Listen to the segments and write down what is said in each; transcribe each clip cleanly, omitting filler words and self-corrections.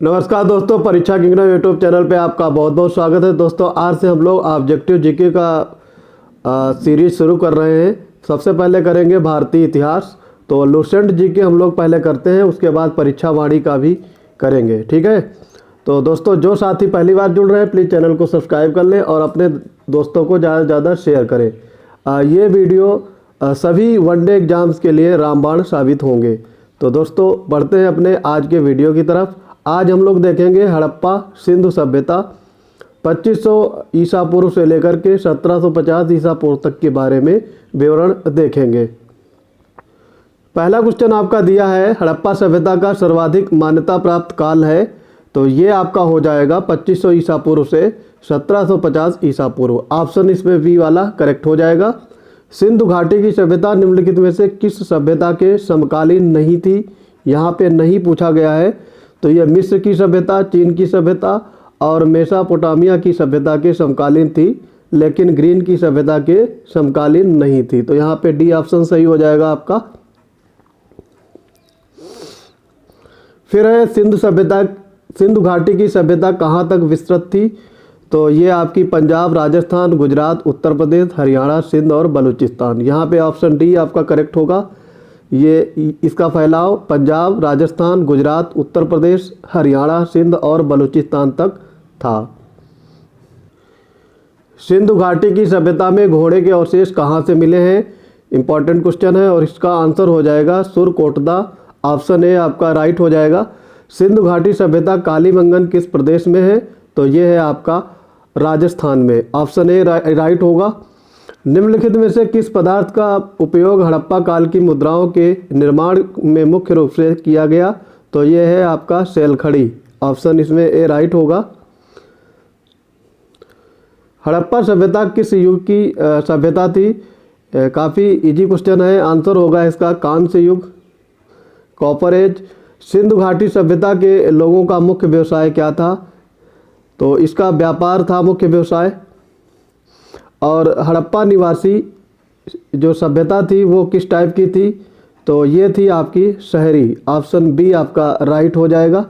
नमस्कार दोस्तों, परीक्षा किंगडम यूट्यूब चैनल पे आपका बहुत बहुत स्वागत है। दोस्तों आज से हम लोग ऑब्जेक्टिव जीके का सीरीज शुरू कर रहे हैं। सबसे पहले करेंगे भारतीय इतिहास। तो लुसेंट जीके हम लोग पहले करते हैं, उसके बाद परीक्षा वाणी का भी करेंगे, ठीक है। तो दोस्तों जो साथी पहली बार जुड़ रहे हैं प्लीज़ चैनल को सब्सक्राइब कर लें और अपने दोस्तों को ज़्यादा से ज़्यादा शेयर करें। ये वीडियो सभी वनडे एग्जाम्स के लिए रामबाण साबित होंगे। तो दोस्तों बढ़ते हैं अपने आज के वीडियो की तरफ। आज हम लोग देखेंगे हड़प्पा सिंधु सभ्यता 2500 ईसा पूर्व से लेकर के 1750 ईसा पूर्व तक के बारे में विवरण देखेंगे। पहला क्वेश्चन आपका दिया है हड़प्पा सभ्यता का सर्वाधिक मान्यता प्राप्त काल है। तो ये आपका हो जाएगा 2500 ईसा पूर्व से 1750 ईसा पूर्व। ऑप्शन इसमें बी वाला करेक्ट हो जाएगा। सिंधु घाटी की सभ्यता निम्नलिखित में से किस सभ्यता के समकालीन नहीं थी? यहाँ पे नहीं पूछा गया है। तो ये मिस्र की सभ्यता, चीन की सभ्यता और मेसोपोटामिया की सभ्यता के समकालीन थी, लेकिन ग्रीन की सभ्यता के समकालीन नहीं थी। तो यहाँ पे डी ऑप्शन सही हो जाएगा आपका। फिर है सिंधु सभ्यता, सिंधु घाटी की सभ्यता कहाँ तक विस्तृत थी? तो ये आपकी पंजाब, राजस्थान, गुजरात, उत्तर प्रदेश, हरियाणा, सिंध और बलूचिस्तान। यहाँ पे ऑप्शन डी आपका करेक्ट होगा। ये इसका फैलाव पंजाब, राजस्थान, गुजरात, उत्तर प्रदेश, हरियाणा, सिंध और बलूचिस्तान तक था। सिंधु घाटी की सभ्यता में घोड़े के अवशेष कहाँ से मिले हैं? इंपॉर्टेंट क्वेश्चन है और इसका आंसर हो जाएगा सुरकोटदा। ऑप्शन ए आपका राइट हो जाएगा। सिंधु घाटी सभ्यता कालीबंगन किस प्रदेश में है? तो ये है आपका राजस्थान में। ऑप्शन ए राइट होगा। निम्नलिखित में से किस पदार्थ का उपयोग हड़प्पा काल की मुद्राओं के निर्माण में मुख्य रूप से किया गया? तो ये है आपका सेलखड़ी। ऑप्शन इसमें ए राइट होगा। हड़प्पा सभ्यता किस युग की सभ्यता थी? काफ़ी इजी क्वेश्चन है। आंसर होगा इसका कांस्य युग, कॉपर एज। सिंधु घाटी सभ्यता के लोगों का मुख्य व्यवसाय क्या था? तो इसका व्यापार था मुख्य व्यवसाय। और हड़प्पा निवासी जो सभ्यता थी वो किस टाइप की थी? तो ये थी आपकी शहरी। ऑप्शन बी आपका राइट हो जाएगा।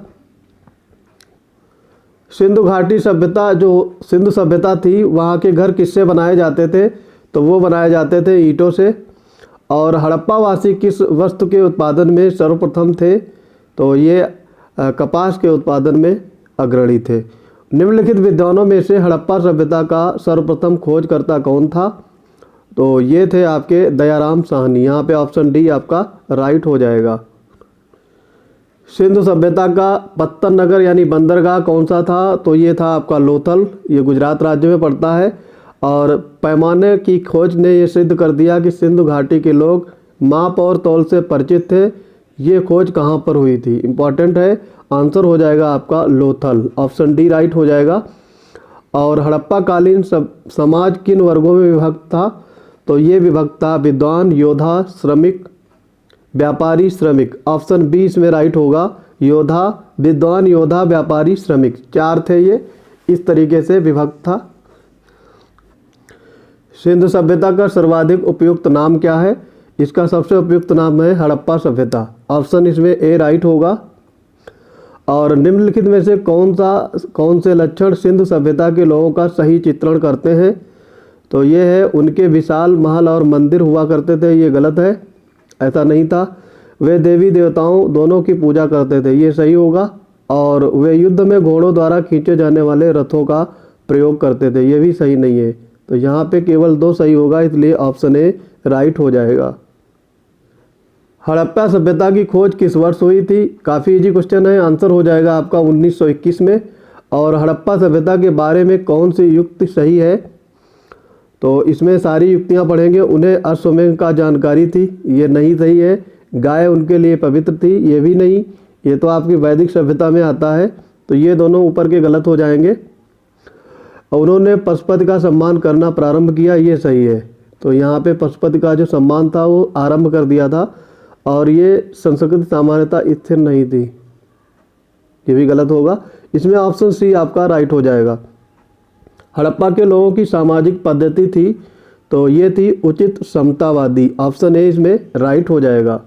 सिंधु घाटी सभ्यता जो सिंधु सभ्यता थी वहाँ के घर किससे बनाए जाते थे? तो वो बनाए जाते थे ईंटों से। और हड़प्पा वासी किस वस्तु के उत्पादन में सर्वप्रथम थे? तो ये कपास के उत्पादन में अग्रणी थे। निम्नलिखित विद्वानों में से हड़प्पा सभ्यता का सर्वप्रथम खोजकर्ता कौन था? तो ये थे आपके दयाराम साहनी। यहाँ पे ऑप्शन डी आपका राइट हो जाएगा। सिंधु सभ्यता का पत्तन नगर यानी बंदरगाह कौन सा था? तो ये था आपका लोथल। ये गुजरात राज्य में पड़ता है। और पैमाने की खोज ने ये सिद्ध कर दिया कि सिंधु घाटी के लोग माप और तौल से परिचित थे। ये खोज कहाँ पर हुई थी? इंपॉर्टेंट है। आंसर हो जाएगा आपका लोथल। ऑप्शन डी राइट हो जाएगा। और हड़प्पा कालीन समाज किन वर्गों में विभक्त था? तो ये विभक्त था विद्वान, योद्धा, श्रमिक, व्यापारी, श्रमिक। ऑप्शन बी इसमें राइट होगा। योद्धा, विद्वान, योद्धा, व्यापारी, श्रमिक, चार थे ये। इस तरीके से विभक्त था। सिंधु सभ्यता का सर्वाधिक उपयुक्त नाम क्या है? इसका सबसे उपयुक्त नाम है हड़प्पा सभ्यता। ऑप्शन इसमें ए राइट होगा। और निम्नलिखित में से कौन से लक्षण सिंधु सभ्यता के लोगों का सही चित्रण करते हैं? तो ये है उनके विशाल महल और मंदिर हुआ करते थे। ये गलत है, ऐसा नहीं था। वे देवी देवताओं दोनों की पूजा करते थे। ये सही होगा। और वे युद्ध में घोड़ों द्वारा खींचे जाने वाले रथों का प्रयोग करते थे। ये भी सही नहीं है। तो यहाँ पे केवल दो सही होगा, इसलिए ऑप्शन ए राइट हो जाएगा। हड़प्पा सभ्यता की खोज किस वर्ष हुई थी? काफ़ी इजी क्वेश्चन है। आंसर हो जाएगा आपका 1921 में। और हड़प्पा सभ्यता के बारे में कौन सी युक्ति सही है? तो इसमें सारी युक्तियां पढ़ेंगे। उन्हें अश्वमेध का जानकारी थी, ये नहीं सही है। गाय उनके लिए पवित्र थी, ये भी नहीं। ये तो आपकी वैदिक सभ्यता में आता है। तो ये दोनों ऊपर के गलत हो जाएंगे। उन्होंने पशुपति का सम्मान करना प्रारंभ किया, ये सही है। तो यहाँ पे पशुपति का जो सम्मान था वो आरंभ कर दिया था। और ये संस्कृति सामान्यता स्थिर नहीं थी, ये भी गलत होगा। इसमें ऑप्शन सी आपका राइट हो जाएगा। हड़प्पा के लोगों की सामाजिक पद्धति थी, तो ये थी उचित समतावादी। ऑप्शन ए इसमें राइट हो जाएगा।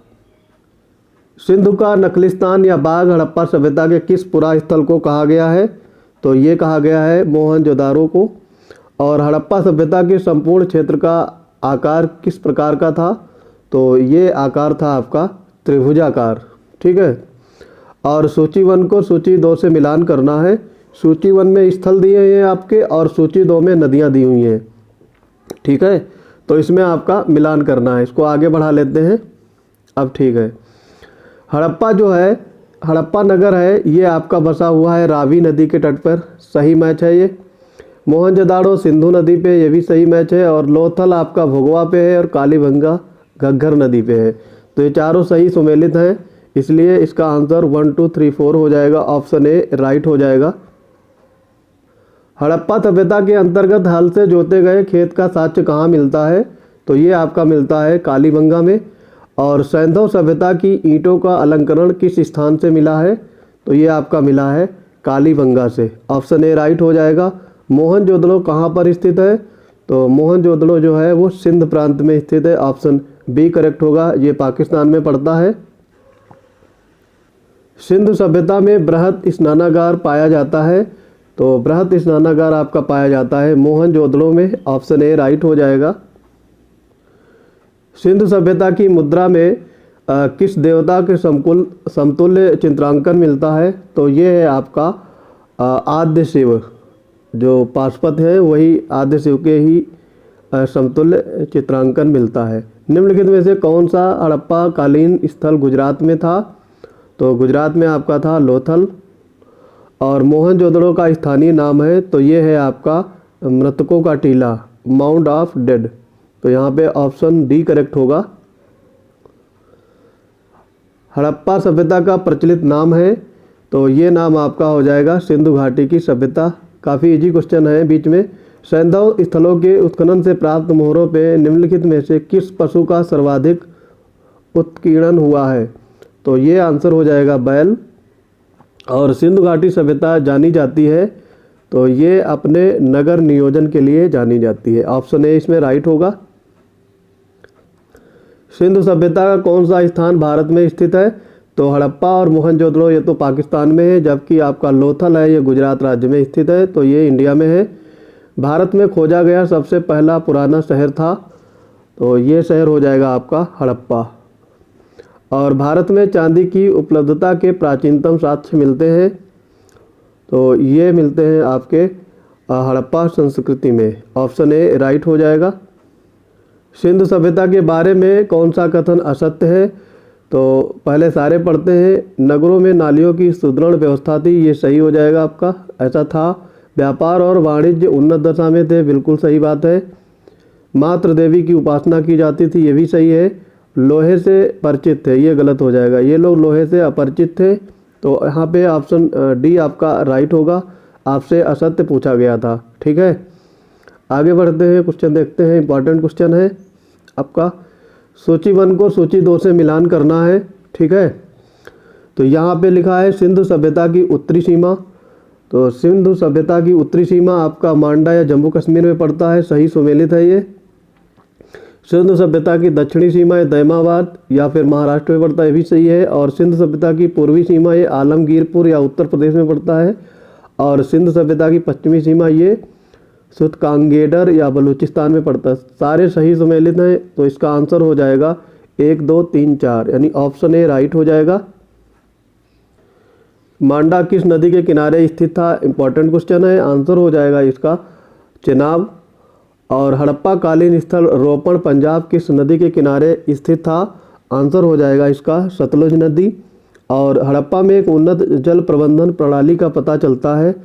सिंधु का नखलिस्तान या बाग हड़प्पा सभ्यता के किस पुरा स्थल को कहा गया है? तो ये कहा गया है मोहनजोदारो को। और हड़प्पा सभ्यता के संपूर्ण क्षेत्र का आकार किस प्रकार का था? तो ये आकार था आपका त्रिभुजाकार। ठीक है। और सूची 1 को सूची 2 से मिलान करना है। सूची 1 में स्थल दिए हैं आपके और सूची 2 में नदियाँ दी हुई हैं। ठीक है, तो इसमें आपका मिलान करना है। इसको आगे बढ़ा लेते हैं। अब ठीक है, हड़प्पा जो है, हड़प्पा नगर है, ये आपका बसा हुआ है रावी नदी के तट पर। सही मैच है ये। मोहनजोदाड़ो सिंधु नदी पे, ये भी सही मैच है। और लोथल आपका भोगवा पे है और कालीबंगा घग्गर नदी पे है। तो ये चारों सही सुमेलित हैं, इसलिए इसका आंसर 1 2 3 4 हो जाएगा। ऑप्शन ए राइट हो जाएगा। हड़प्पा सभ्यता के अंतर्गत हल से जोते गए खेत का साक्ष्य कहाँ मिलता है? तो ये आपका मिलता है कालीबंगा में। और सैंधव सभ्यता की ईंटों का अलंकरण किस स्थान से मिला है? तो ये आपका मिला है कालीबंगा से। ऑप्शन ए राइट हो जाएगा। मोहनजोदड़ो कहाँ पर स्थित है? तो मोहनजोदड़ो जो है वो सिंध प्रांत में स्थित है। ऑप्शन बी करेक्ट होगा। ये पाकिस्तान में पड़ता है। सिंधु सभ्यता में बृहत स्नानागार पाया जाता है। तो बृहत स्नानागार आपका पाया जाता है मोहनजोदड़ो में। ऑप्शन ए राइट हो जाएगा। सिंधु सभ्यता की मुद्रा में किस देवता के समतुल्य चित्रांकन मिलता है? तो ये है आपका आद्य शिव। जो पाशुपत है वही आद्य शिव के ही समतुल्य चित्रांकन मिलता है। निम्नलिखित में से कौन सा हड़प्पा कालीन स्थल गुजरात में था? तो गुजरात में आपका था लोथल। और मोहनजोदड़ो का स्थानीय नाम है, तो ये है आपका मृतकों का टीला, माउंट ऑफ डेड। तो यहाँ पे ऑप्शन डी करेक्ट होगा। हड़प्पा सभ्यता का प्रचलित नाम है, तो ये नाम आपका हो जाएगा सिंधु घाटी की सभ्यता। काफ़ी इजी क्वेश्चन है बीच में। सैंधव स्थलों के उत्खनन से प्राप्त मोहरों पे निम्नलिखित में से किस पशु का सर्वाधिक उत्कीर्णन हुआ है? तो ये आंसर हो जाएगा बैल। और सिंधु घाटी सभ्यता जानी जाती है, तो ये अपने नगर नियोजन के लिए जानी जाती है। ऑप्शन ए इसमें राइट होगा। सिंधु सभ्यता का कौन सा स्थान भारत में स्थित है? तो हड़प्पा और मोहनजोदड़ो ये तो पाकिस्तान में है, जबकि आपका लोथल है ये गुजरात राज्य में स्थित है, तो ये इंडिया में है। भारत में खोजा गया सबसे पहला पुराना शहर था, तो ये शहर हो जाएगा आपका हड़प्पा। और भारत में चांदी की उपलब्धता के प्राचीनतम साक्ष्य मिलते हैं, तो ये मिलते हैं आपके हड़प्पा संस्कृति में। ऑप्शन ए राइट हो जाएगा। सिंधु सभ्यता के बारे में कौन सा कथन असत्य है? तो पहले सारे पढ़ते हैं। नगरों में नालियों की सुदृढ़ व्यवस्था थी, ये सही हो जाएगा आपका। ऐसा था। व्यापार और वाणिज्य उन्नत दशा में थे, बिल्कुल सही बात है। मातृ देवी की उपासना की जाती थी, ये भी सही है। लोहे से परिचित थे, ये गलत हो जाएगा। ये लोग लोहे से अपरिचित थे, तो यहाँ पे ऑप्शन डी आपका राइट होगा। आपसे असत्य पूछा गया था। ठीक है, आगे बढ़ते हैं, क्वेश्चन देखते हैं। इंपॉर्टेंट क्वेश्चन है आपका। सूची 1 को सूची 2 से मिलान करना है। ठीक है, तो यहाँ पे लिखा है सिंधु सभ्यता की उत्तरी सीमा। तो सिंधु सभ्यता की उत्तरी सीमा आपका मांडा या जम्मू कश्मीर में पड़ता है, सही सुमेलित है ये। सिंधु सभ्यता की दक्षिणी सीमा ये दैमाबाद या फिर महाराष्ट्र में पड़ता है, ये भी सही है। और सिंधु सभ्यता की पूर्वी सीमा ये आलमगीरपुर या उत्तर प्रदेश में पड़ता है। और सिंधु सभ्यता की पश्चिमी सीमा ये सुतकांगेडर या बलूचिस्तान में पड़ता है। सारे सही सुमेलित हैं, तो इसका आंसर हो जाएगा 1 2 3 4, यानी ऑप्शन ए राइट हो जाएगा। मांडा किस नदी के किनारे स्थित था? इंपॉर्टेंट क्वेश्चन है। आंसर हो जाएगा इसका चेनाब। और हड़प्पा कालीन स्थल रोपण पंजाब किस नदी के किनारे स्थित था? आंसर हो जाएगा इसका सतलुज नदी। और हड़प्पा में एक उन्नत जल प्रबंधन प्रणाली का पता चलता है,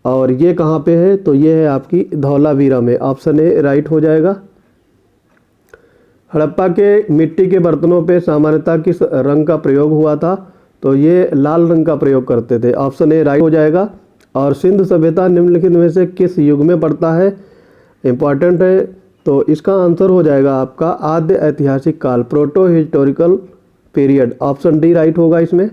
और ये कहाँ पे है? तो ये है आपकी धौलावीरा में। ऑप्शन ए राइट हो जाएगा। हड़प्पा के मिट्टी के बर्तनों पे सामान्यतः किस रंग का प्रयोग हुआ था? तो ये लाल रंग का प्रयोग करते थे। ऑप्शन ए राइट हो जाएगा। और सिंधु सभ्यता निम्नलिखित में से किस युग में पड़ता है? इम्पॉर्टेंट है, तो इसका आंसर हो जाएगा आपका आद्य ऐतिहासिक काल, proto historical period. Option D right होगा इसमें।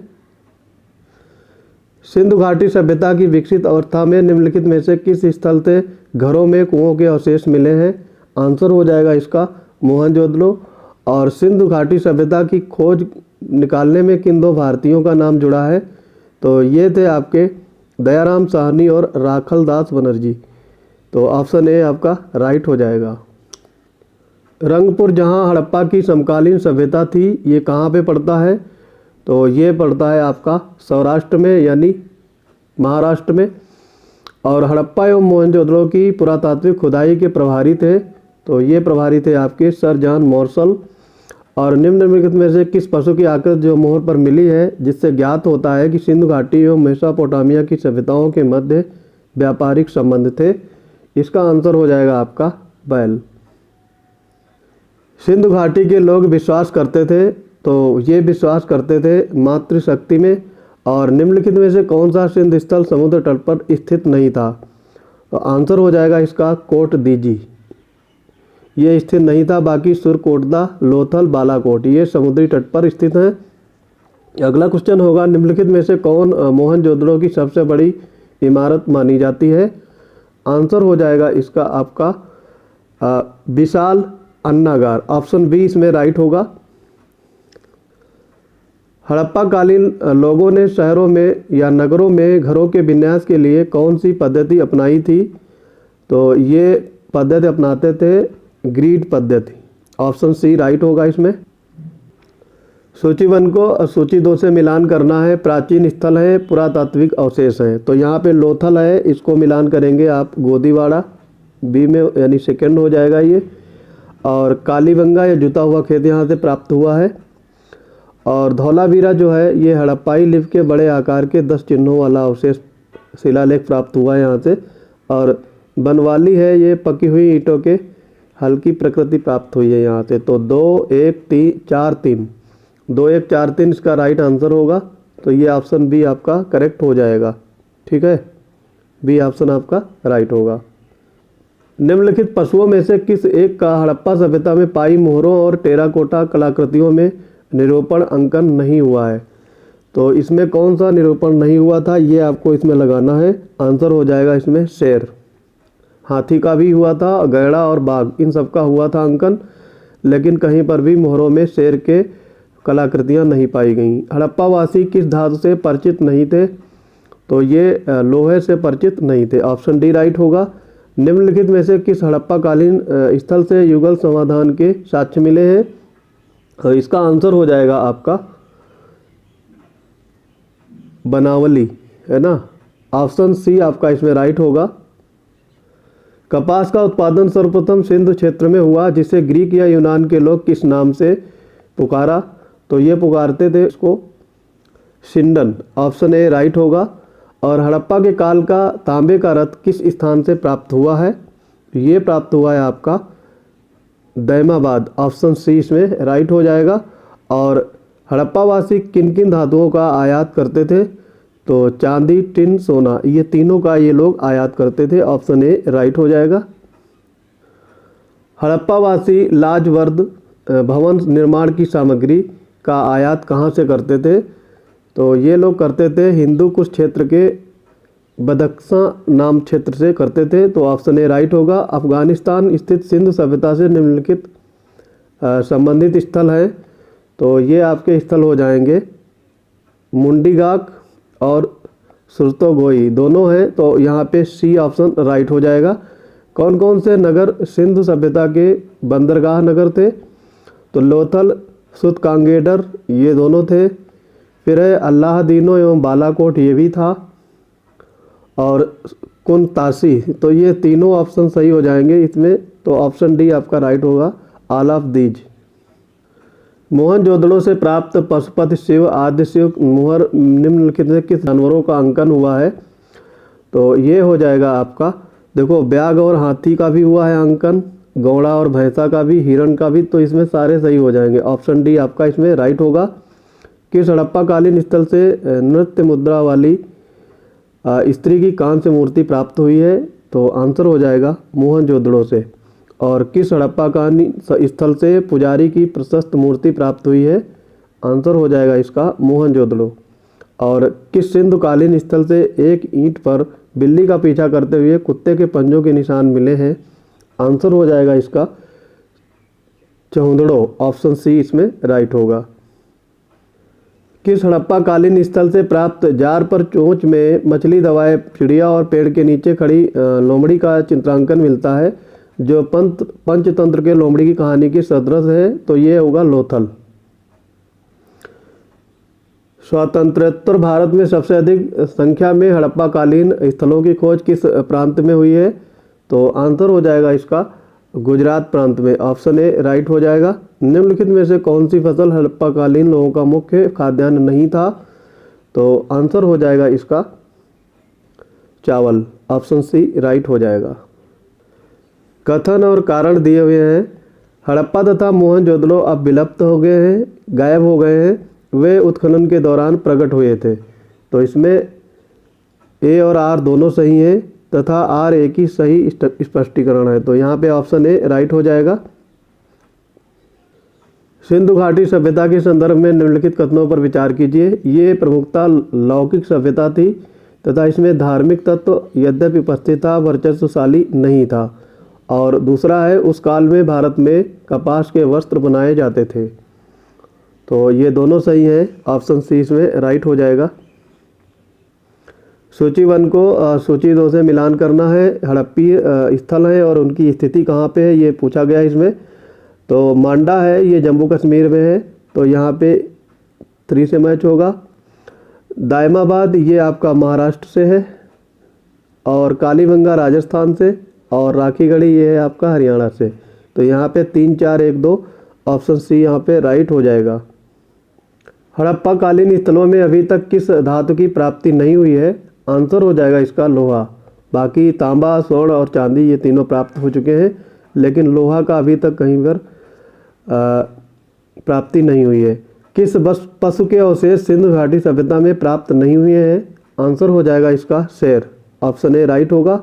सिंधु घाटी सभ्यता की विकसित अवस्था में निम्नलिखित में से किस स्थल से घरों में कुओं के अवशेष मिले हैं? आंसर हो जाएगा इसका मोहनजोदड़ो। और सिंधु घाटी सभ्यता की खोज निकालने में किन दो भारतीयों का नाम जुड़ा है? तो ये थे आपके दयाराम साहनी और राखलदास बनर्जी। तो ऑप्शन ए आपका राइट हो जाएगा। रंगपुर जहां हड़प्पा की समकालीन सभ्यता थी, ये कहाँ पे पड़ता है? तो ये पड़ता है आपका सौराष्ट्र में यानी महाराष्ट्र में। और हड़प्पा एवं मोहनजोदड़ो की पुरातात्विक खुदाई के प्रभारी थे, तो ये प्रभारी थे आपके सर जॉन मॉर्सल। और निम्नलिखित में से किस पशु की आकृति जो मोहर पर मिली है जिससे ज्ञात होता है कि सिंधु घाटी एवं मेसोपोटामिया की सभ्यताओं के मध्य व्यापारिक संबंध थे? इसका आंसर हो जाएगा आपका बैल। सिंधु घाटी के लोग विश्वास करते थे, तो ये विश्वास करते थे मातृशक्ति में। और निम्नलिखित में से कौन सा सिंधु स्थल समुद्र तट पर स्थित नहीं था? तो आंसर हो जाएगा इसका कोट दीजी, ये स्थित नहीं था। बाकी सुरकोटदा, लोथल, बालाकोट ये समुद्री तट पर स्थित हैं। अगला क्वेश्चन होगा, निम्नलिखित में से कौन मोहनजोदड़ो की सबसे बड़ी इमारत मानी जाती है? आंसर हो जाएगा इसका आपका विशाल अन्नागार। ऑप्शन बी इसमें राइट होगा। हड़प्पा कालीन लोगों ने शहरों में या नगरों में घरों के विन्यास के लिए कौन सी पद्धति अपनाई थी? तो ये पद्धति अपनाते थे ग्रिड पद्धति। ऑप्शन सी राइट होगा इसमें। सूची 1 को सूची 2 से मिलान करना है। प्राचीन स्थल है, पुरातात्विक अवशेष है। तो यहाँ पे लोथल है, इसको मिलान करेंगे आप गोदीवाड़ा बी में, यानी सेकंड हो जाएगा ये। और कालीबंगा या जुता हुआ खेत यहाँ से प्राप्त हुआ है। और धौलावीरा जो है ये हड़प्पाई लिपि के बड़े आकार के 10 चिन्हों वाला अवशेष शिलालेख प्राप्त हुआ है यहाँ से। और बनवाली है, ये पकी हुई ईंटों के हल्की प्रकृति प्राप्त हुई है यहाँ से। तो 2 1 3 4 3 2 1 4 3 इसका राइट आंसर होगा। तो ये ऑप्शन बी आपका करेक्ट हो जाएगा। ठीक है, बी ऑप्शन आपका राइट होगा। निम्नलिखित पशुओं में से किस एक का हड़प्पा सभ्यता में पाई मोहरों और टेराकोटा कलाकृतियों में निरूपण अंकन नहीं हुआ है? तो इसमें कौन सा निरूपण नहीं हुआ था, ये आपको इसमें लगाना है। आंसर हो जाएगा इसमें शेर। हाथी का भी हुआ था, गैड़ा और बाघ इन सब का हुआ था अंकन, लेकिन कहीं पर भी मोहरों में शेर के कलाकृतियां नहीं पाई गईं। हड़प्पा वासी किस धातु से परिचित नहीं थे? तो ये लोहे से परिचित नहीं थे। ऑप्शन डी राइट होगा। निम्नलिखित में से किस हड़प्पा कालीन स्थल से युगल समाधान के साक्ष्य मिले हैं? तो इसका आंसर हो जाएगा आपका बनावली, है ना। ऑप्शन सी आपका इसमें राइट होगा। कपास का उत्पादन सर्वप्रथम सिंधु क्षेत्र में हुआ, जिसे ग्रीक या यूनान के लोग किस नाम से पुकारा? तो ये पुकारते थे इसको सिंडन। ऑप्शन ए राइट होगा। और हड़प्पा के काल का तांबे का रथ किस स्थान से प्राप्त हुआ है? ये प्राप्त हुआ है आपका दैमाबाद। ऑप्शन सी इसमें राइट हो जाएगा। और हड़प्पावासी किन किन धातुओं का आयात करते थे? तो चांदी, टिन, सोना ये तीनों का ये लोग आयात करते थे। ऑप्शन ए राइट हो जाएगा। हड़प्पावासी लाजवर्द भवन निर्माण की सामग्री का आयात कहाँ से करते थे? तो ये लोग करते थे हिंदू कुश क्षेत्र के बदख्शा नाम क्षेत्र से करते थे। तो ऑप्शन ए राइट होगा। अफगानिस्तान स्थित सिंधु सभ्यता से निम्नलिखित संबंधित स्थल है। तो ये आपके स्थल हो जाएंगे मुंडीगाक और सुरतोगोई दोनों हैं। तो यहाँ पे सी ऑप्शन राइट हो जाएगा। कौन कौन से नगर सिंधु सभ्यता के बंदरगाह नगर थे? तो लोथल, सुतकांगेडर ये दोनों थे। फिर है अल्लाहदीनो एवं बालाकोट ये भी था। और कुनतासी, तो ये तीनों ऑप्शन सही हो जाएंगे इसमें। तो ऑप्शन डी आपका राइट होगा, ऑल ऑफ दीज। मोहनजोदड़ो से प्राप्त पशुपति शिव, आद्य शिव मुहर निम्नलिखित में किस जानवरों का अंकन हुआ है? तो ये हो जाएगा आपका, देखो ब्याग और हाथी का भी हुआ है अंकन, गौड़ा और भैंसा का भी, हिरण का भी। तो इसमें सारे सही हो जाएंगे। ऑप्शन डी आपका इसमें राइट होगा। किस हड़प्पाकालीन स्थल से नृत्य मुद्रा वाली स्त्री की कांस्य मूर्ति प्राप्त हुई है? तो आंसर हो जाएगा मोहनजोदड़ो से। और किस हड़प्पाकालीन स्थल से पुजारी की प्रशस्त मूर्ति प्राप्त हुई है? आंसर हो जाएगा इसका मोहनजोदड़ो। और किस सिंधुकालीन स्थल से एक ईंट पर बिल्ली का पीछा करते हुए कुत्ते के पंजों के निशान मिले हैं? आंसर हो जाएगा इसका चौंदड़ो। ऑप्शन सी इसमें राइट होगा। किस हड़प्पाकालीन स्थल से प्राप्त जार पर चोंच में मछली दबाए चिड़िया और पेड़ के नीचे खड़ी लोमड़ी का चित्रांकन मिलता है जो पंचतंत्र के लोमड़ी की कहानी की सदृश है? तो ये होगा लोथल। स्वतंत्रोत्तर भारत में सबसे अधिक संख्या में हड़प्पाकालीन स्थलों की खोज किस प्रांत में हुई है? तो आंसर हो जाएगा इसका गुजरात प्रांत में। ऑप्शन ए राइट हो जाएगा। निम्नलिखित में से कौन सी फसल हड़प्पाकालीन लोगों का मुख्य खाद्यान्न नहीं था? तो आंसर हो जाएगा इसका चावल। ऑप्शन सी राइट हो जाएगा। कथन और कारण दिए हुए हैं। हड़प्पा तथा मोहनजोदड़ो अब विलुप्त हो गए हैं, गायब हो गए हैं, वे उत्खनन के दौरान प्रकट हुए थे। तो इसमें ए और आर दोनों सही हैं तथा आर एक ही सही स्पष्टीकरण है। तो यहाँ पे ऑप्शन ए राइट हो जाएगा। सिंधु घाटी सभ्यता के संदर्भ में निम्नलिखित कथनों पर विचार कीजिए। ये प्रमुखता लौकिक सभ्यता थी तथा इसमें धार्मिक तत्व यद्यपि उपस्थित था, वर्चस्वशाली नहीं था। और दूसरा है उस काल में भारत में कपास के वस्त्र बनाए जाते थे। तो ये दोनों सही हैं। ऑप्शन सी इसमें राइट हो जाएगा। सूची 1 को सूची 2 से मिलान करना है। हड़प्पी स्थल है और उनकी स्थिति कहाँ पे है ये पूछा गया इसमें। तो मांडा है, ये जम्मू कश्मीर में है, तो यहाँ पे 3 से मैच होगा। दायमाबाद ये आपका महाराष्ट्र से है और कालीबंगा राजस्थान से और राखीगढ़ी ये है आपका हरियाणा से। तो यहाँ पे 3, 4, 1, 2 ऑप्शन सी यहाँ पे राइट हो जाएगा। हड़प्पाकालीन स्थलों में अभी तक किस धातु की प्राप्ति नहीं हुई है? आंसर हो जाएगा इसका लोहा। बाकी तांबा, स्वर्ण और चांदी ये तीनों प्राप्त हो चुके हैं, लेकिन लोहा का अभी तक कहीं पर प्राप्ति नहीं हुई है। किस पशु के अवशेष सिंधु घाटी सभ्यता में प्राप्त नहीं हुए हैं? आंसर हो जाएगा इसका शेर। ऑप्शन ए राइट होगा।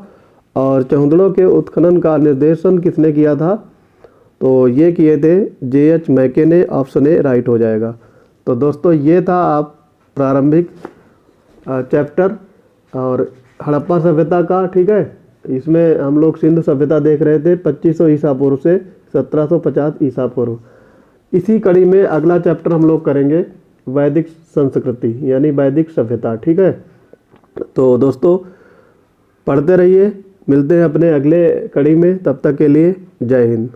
और चौहदड़ों के उत्खनन का निर्देशन किसने किया था? तो ये किए थे J.H. मैके ने। ऑप्शन ए राइट हो जाएगा। तो दोस्तों ये था आप प्रारंभिक चैप्टर और हड़प्पा सभ्यता का, ठीक है। इसमें हम लोग सिंधु सभ्यता देख रहे थे 2500 ईसा पूर्व से 1750 ईसा पूर्व। इसी कड़ी में अगला चैप्टर हम लोग करेंगे वैदिक संस्कृति यानी वैदिक सभ्यता, ठीक है। तो दोस्तों पढ़ते रहिए, मिलते हैं अपने अगले कड़ी में, तब तक के लिए जय हिंद।